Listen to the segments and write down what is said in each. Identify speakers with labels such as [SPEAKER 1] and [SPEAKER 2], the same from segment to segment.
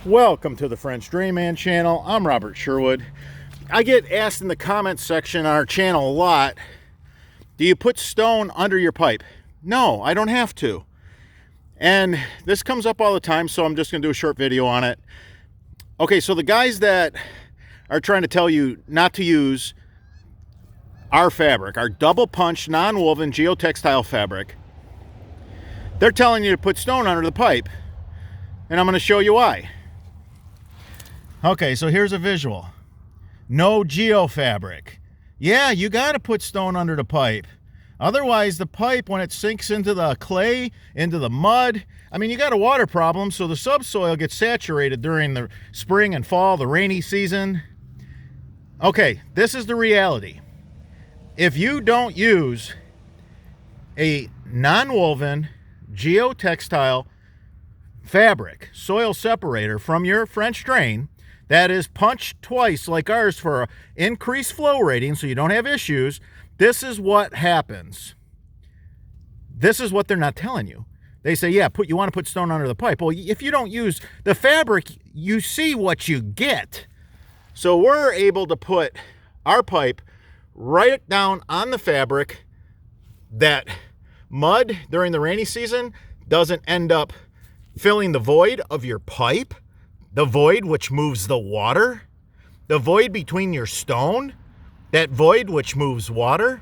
[SPEAKER 1] Welcome to the French Drainman channel. I'm Robert Sherwood. I get asked in the comments section on our channel a lot, do you put stone under your pipe? No, I don't have to. And this comes up all the time, so I'm just going to do a short video on it. Okay, so the guys that are trying to tell you not to use our fabric, our double punch, non-woven geotextile fabric, they're telling you to put stone under the pipe. And I'm going to show you why. Okay, so here's a visual. No geo fabric. Yeah, you got to put stone under the pipe. Otherwise, the pipe, when it sinks into the clay, into the mud, I mean, you got a water problem, so the subsoil gets saturated during the spring and fall, the rainy season. Okay, this is the reality. If you don't use a non-woven geotextile fabric soil separator from your French drain that is punched twice like ours for increased flow rating so you don't have issues, this is what happens. This is what they're not telling you. They say, yeah, you want to put stone under the pipe. Well, if you don't use the fabric, you see what you get. So we're able to put our pipe right down on the fabric that mud during the rainy season doesn't end up filling the void of your pipe, the void which moves the water, the void between your stone, that void which moves water.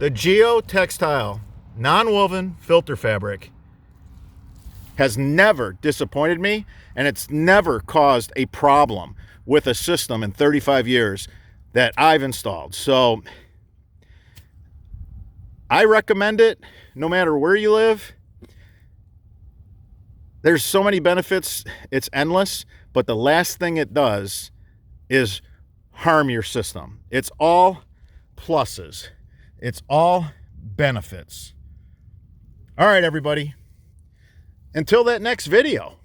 [SPEAKER 1] The geotextile, non-woven filter fabric has never disappointed me, and it's never caused a problem with a system in 35 years that I've installed. So I recommend it no matter where you live. There's so many benefits, it's endless, but the last thing it does is harm your system. It's all pluses. It's all benefits. All right, everybody. Until that next video.